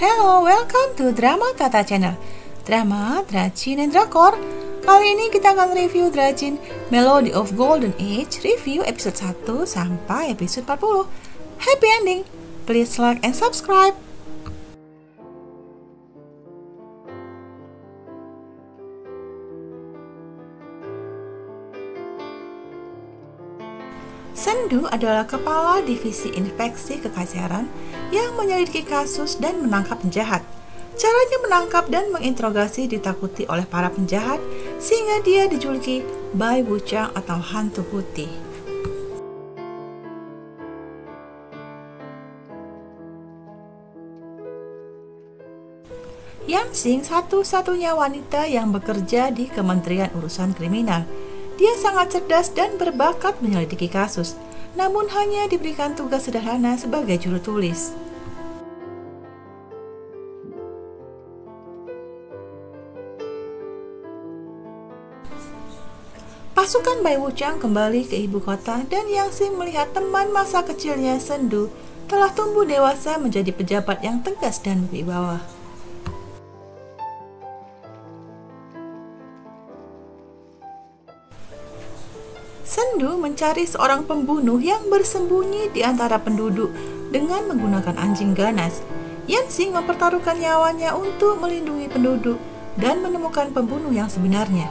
Hello, welcome to Drama Tata Channel. Drama, Dracin, dan Drakor. Kali ini kita akan review Dracin Melody of Golden Age, review episode 1 sampai episode 40. Happy ending! Please like and subscribe. Sendu adalah kepala divisi infeksi kekaisaran yang menyelidiki kasus dan menangkap penjahat. Caranya menangkap dan menginterogasi ditakuti oleh para penjahat sehingga dia dijuluki Bai Wuchang atau hantu putih. Yang Xing satu-satunya wanita yang bekerja di Kementerian Urusan Kriminal. Dia sangat cerdas dan berbakat menyelidiki kasus, namun hanya diberikan tugas sederhana sebagai juru tulis. Pasukan Bai Wuchang kembali ke ibu kota dan Yang Xing melihat teman masa kecilnya Sendu telah tumbuh dewasa menjadi pejabat yang tegas dan berwibawa. Sendu mencari seorang pembunuh yang bersembunyi di antara penduduk dengan menggunakan anjing ganas. Yang Xing mempertaruhkan nyawanya untuk melindungi penduduk dan menemukan pembunuh yang sebenarnya.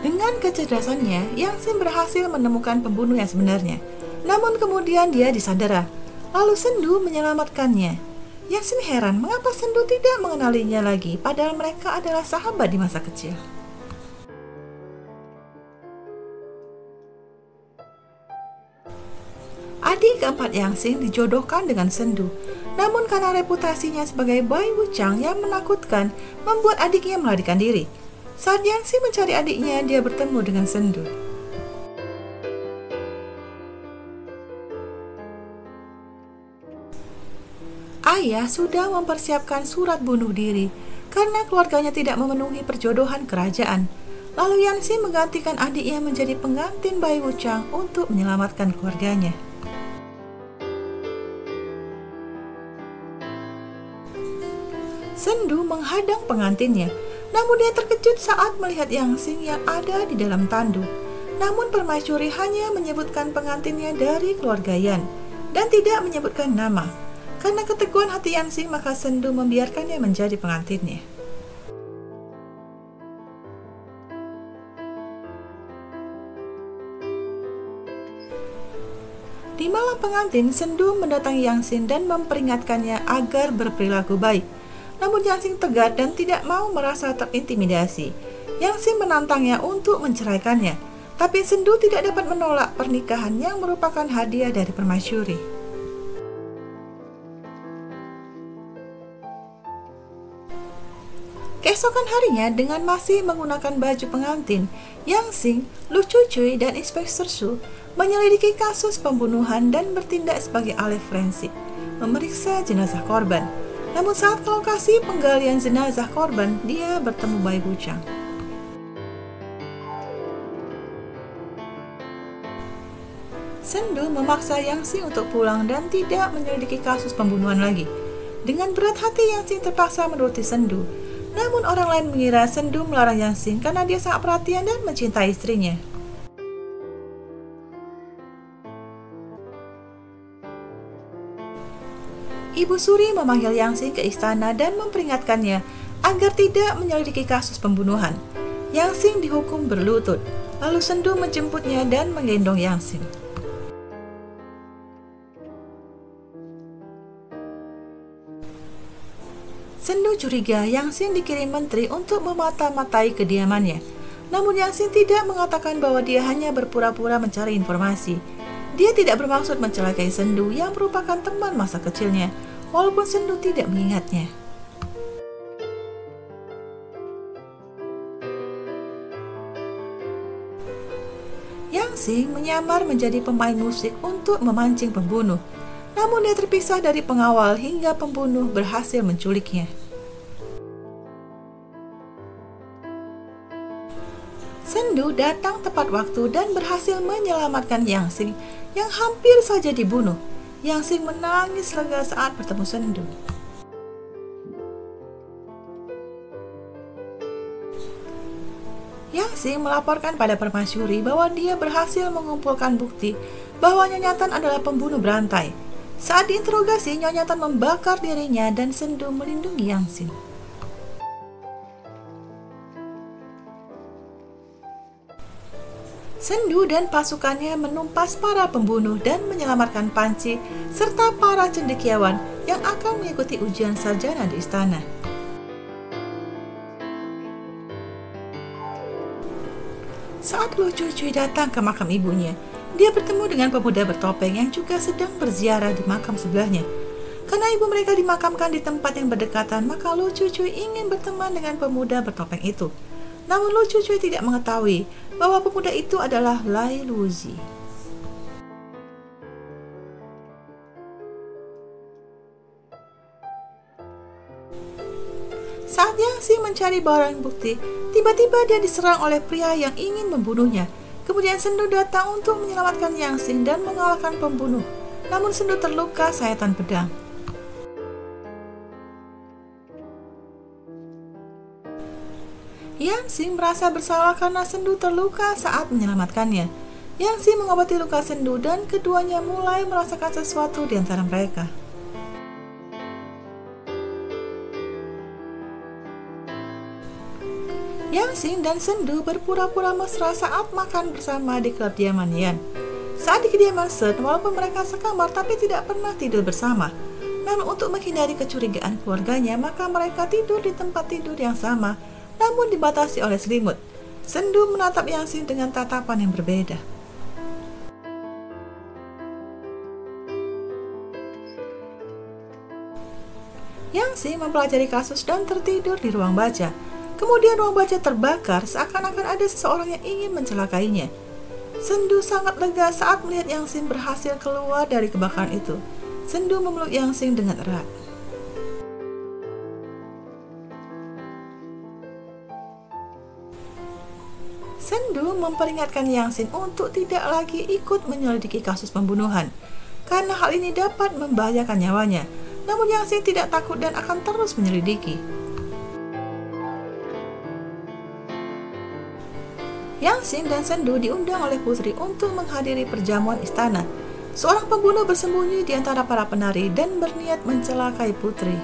Dengan kecerdasannya, Yang Xing berhasil menemukan pembunuh yang sebenarnya. Namun kemudian dia disandera. Lalu Sendu menyelamatkannya. Yang Xing heran mengapa Sendu tidak mengenalinya lagi, padahal mereka adalah sahabat di masa kecil. Adik keempat Yang Xing dijodohkan dengan Sendu, namun karena reputasinya sebagai Bai Wuchang yang menakutkan, membuat adiknya melarikan diri. Saat Yang Xing mencari adiknya, dia bertemu dengan Sendu. Ayah sudah mempersiapkan surat bunuh diri karena keluarganya tidak memenuhi perjodohan kerajaan. Lalu Yang Xing menggantikan adiknya menjadi pengantin Bai Wuchang untuk menyelamatkan keluarganya. Sendu menghadang pengantinnya, namun dia terkejut saat melihat Yang Xing yang ada di dalam tandu. Namun permaisuri hanya menyebutkan pengantinnya dari keluarga Yan dan tidak menyebutkan nama. Karena keteguhan hati Yang Xing, maka Sendu membiarkannya menjadi pengantinnya. Di malam pengantin, Sendu mendatangi Yang Xing dan memperingatkannya agar berperilaku baik. Namun Yang Xing tegar dan tidak mau merasa terintimidasi. Yang Xing menantangnya untuk menceraikannya, tapi Sendu tidak dapat menolak pernikahan yang merupakan hadiah dari permaisuri. Keesokan harinya, dengan masih menggunakan baju pengantin, Yang Xing, Lu Cucuy, dan Inspektur Su menyelidiki kasus pembunuhan dan bertindak sebagai ahli forensik, memeriksa jenazah korban. Namun saat ke lokasi penggalian jenazah korban, dia bertemu Bai Wuchang. Sendu memaksa Yang Xing untuk pulang dan tidak menyelidiki kasus pembunuhan lagi. Dengan berat hati, Yang Xing terpaksa menuruti Sendu. Namun orang lain mengira Sendu melarang Yang Xing karena dia sangat perhatian dan mencintai istrinya. Ibu Suri memanggil Yang Xing ke istana dan memperingatkannya agar tidak menyelidiki kasus pembunuhan. Yang Xing dihukum berlutut, lalu Sendu menjemputnya dan menggendong Yang Xing. Sendu curiga Yang Xing dikirim menteri untuk memata-matai kediamannya. Namun Yang Xing tidak mengatakan bahwa dia hanya berpura-pura mencari informasi. Dia tidak bermaksud mencelakai Sendu yang merupakan teman masa kecilnya, walaupun Sendu tidak mengingatnya. Yang Xing menyamar menjadi pemain musik untuk memancing pembunuh. Namun dia terpisah dari pengawal hingga pembunuh berhasil menculiknya. Sendu datang tepat waktu dan berhasil menyelamatkan Yang Xing yang hampir saja dibunuh. Yang Xing menangis lega saat bertemu Sendu. Yang Xing melaporkan pada permasyuri bahwa dia berhasil mengumpulkan bukti bahwa Nyonya Tan adalah pembunuh berantai. Saat diinterogasi, Nyonya Tan membakar dirinya dan Sendu melindungi Yang Xing. Sendu dan pasukannya menumpas para pembunuh dan menyelamatkan Panci serta para cendekiawan yang akan mengikuti ujian sarjana di istana. Saat Lu Cuicui datang ke makam ibunya, dia bertemu dengan pemuda bertopeng yang juga sedang berziarah di makam sebelahnya. Karena ibu mereka dimakamkan di tempat yang berdekatan, maka Lu Cuicui ingin berteman dengan pemuda bertopeng itu. Namun Lu Cuicui tidak mengetahui bahwa pemuda itu adalah Lai Luzi. Saat Yang Xing mencari barang bukti, tiba-tiba dia diserang oleh pria yang ingin membunuhnya. Kemudian Sendu datang untuk menyelamatkan Yang Xing dan mengalahkan pembunuh. Namun Sendu terluka sayatan pedang. Yang Xing merasa bersalah karena Sendu terluka saat menyelamatkannya. Yang Xing mengobati luka Sendu dan keduanya mulai merasakan sesuatu di antara mereka. Yang Xing dan Sendu berpura-pura mesra saat makan bersama di kediaman Yan. Saat di kediaman Sen, walaupun mereka sekamar tapi tidak pernah tidur bersama. Namun untuk menghindari kecurigaan keluarganya, maka mereka tidur di tempat tidur yang sama, namun dibatasi oleh selimut. Sendu menatap Yang Xing dengan tatapan yang berbeda. Yang Xing mempelajari kasus dan tertidur di ruang baca. Kemudian ruang baca terbakar seakan-akan ada seseorang yang ingin mencelakainya. Sendu sangat lega saat melihat Yang Xing berhasil keluar dari kebakaran itu. Sendu memeluk Yang Xing dengan erat. Sendu memperingatkan Yang Xing untuk tidak lagi ikut menyelidiki kasus pembunuhan, karena hal ini dapat membahayakan nyawanya. Namun Yang Xing tidak takut dan akan terus menyelidiki. Yang Xing dan Sendu diundang oleh putri untuk menghadiri perjamuan istana. Seorang pembunuh bersembunyi di antara para penari dan berniat mencelakai putri.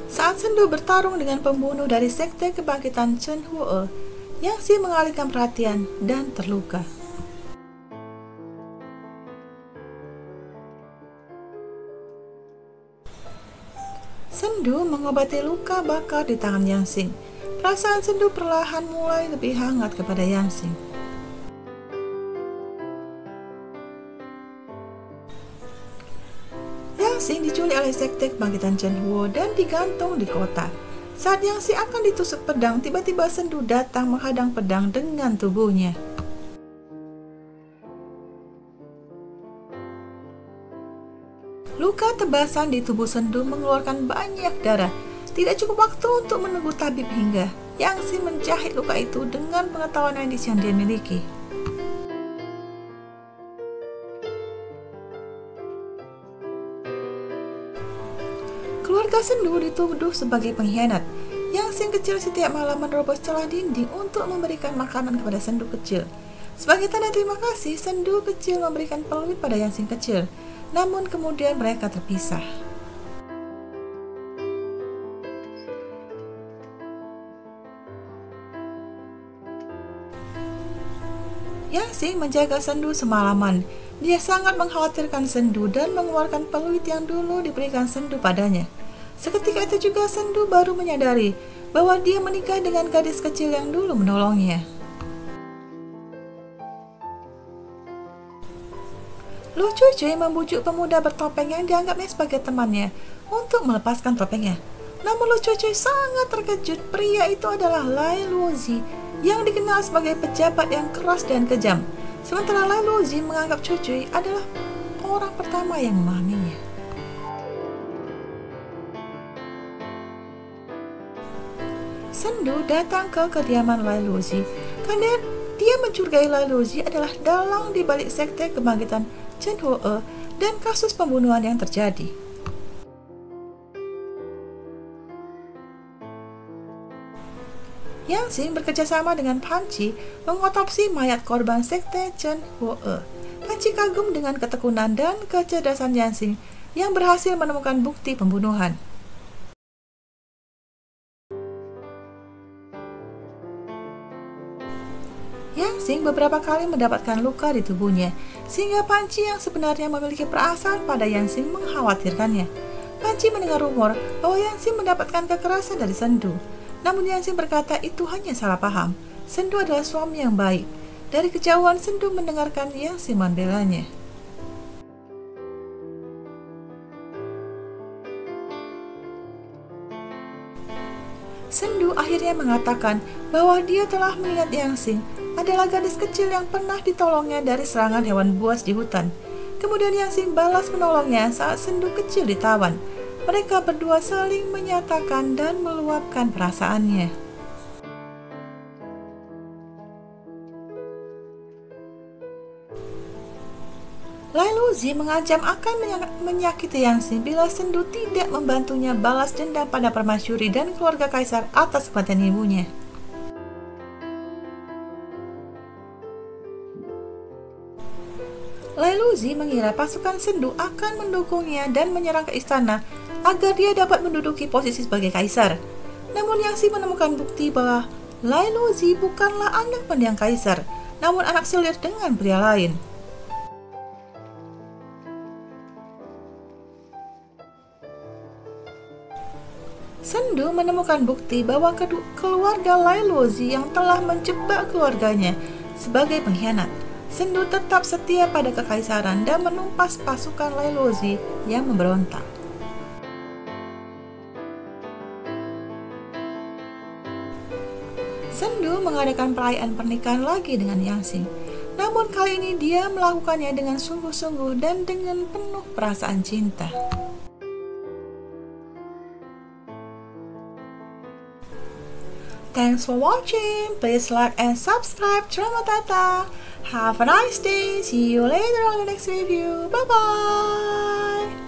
Saat Sendu bertarung dengan pembunuh dari sekte kebangkitan Chen Huo, Yang Xing mengalihkan perhatian dan terluka. Sendu mengobati luka bakar di tangan Yang Xing. Perasaan Sendu perlahan mulai lebih hangat kepada Yang Xing. Yang Xing diculik oleh sekte kebangkitan Chen Huo dan digantung di kota. Saat Yang Xing akan ditusuk pedang, tiba-tiba Sendu datang menghadang pedang dengan tubuhnya. Luka tebasan di tubuh Sendu mengeluarkan banyak darah. Tidak cukup waktu untuk menunggu tabib hingga Yang Xing menjahit luka itu dengan pengetahuan medis yang dia miliki. Keluarga Sendu dituduh sebagai pengkhianat. Yang Xing kecil setiap malam menerobos celah dinding untuk memberikan makanan kepada Sendu kecil. Sebagai tanda terima kasih, Sendu kecil memberikan peluit pada Yang Xing kecil. Namun kemudian mereka terpisah. Yang Xing menjaga Sendu semalaman. Dia sangat mengkhawatirkan Sendu dan mengeluarkan peluit yang dulu diberikan Sendu padanya. Seketika itu juga Sendu baru menyadari bahwa dia menikah dengan gadis kecil yang dulu menolongnya. Lu Cuicui membujuk pemuda bertopeng yang dianggapnya sebagai temannya untuk melepaskan topengnya. Namun Lu Cuicui sangat terkejut. Pria itu adalah Lai Luozi yang dikenal sebagai pejabat yang keras dan kejam. Sementara Lai Luozi menganggap Cuicui adalah orang pertama yang memahaminya. Sendu datang ke kediaman Lai Luzi karena dia mencurigai Lai Luzi adalah dalang di balik sekte kebangkitan Chen Huo dan kasus pembunuhan yang terjadi. Yang Xing bekerjasama dengan Pan Qi mengotopsi mayat korban sekte Chen Huo. Pan Qi kagum dengan ketekunan dan kecerdasan Yang Xing yang berhasil menemukan bukti pembunuhan. Yang Xing beberapa kali mendapatkan luka di tubuhnya, sehingga Pan Qi yang sebenarnya memiliki perasaan pada Yang Xing mengkhawatirkannya. Pan Qi mendengar rumor bahwa Yang Xing mendapatkan kekerasan dari Sendu. Namun Yang Xing berkata itu hanya salah paham. Sendu adalah suami yang baik. Dari kejauhan Sendu mendengarkan Yang Xing membelanya. Sendu akhirnya mengatakan bahwa dia telah melihat Yang Xing adalah gadis kecil yang pernah ditolongnya dari serangan hewan buas di hutan. Kemudian Yang Xing balas menolongnya saat Sendu kecil ditawan. Mereka berdua saling menyatakan dan meluapkan perasaannya. Lai Luzi mengancam akan menyakiti Yang Xing bila Sendu tidak membantunya balas dendam pada permasyuri dan keluarga kaisar atas kematian ibunya. Lai Luzi mengira pasukan Sendu akan mendukungnya dan menyerang ke istana agar dia dapat menduduki posisi sebagai kaisar. Namun Yang Xing menemukan bukti bahwa Lai Luzi bukanlah anak mendiang kaisar, namun anak selir dengan pria lain. Sendu menemukan bukti bahwa keluarga Lai Luzi yang telah menjebak keluarganya sebagai pengkhianat. Sendu tetap setia pada kekaisaran dan menumpas pasukan Lai Luzi yang memberontak. Sendu mengadakan perayaan pernikahan lagi dengan Yang Xing. Namun kali ini dia melakukannya dengan sungguh-sungguh dan dengan penuh perasaan cinta. Thanks for watching. Please like and subscribe. Terima Tata. Have a nice day. See you later on the next video. Bye bye.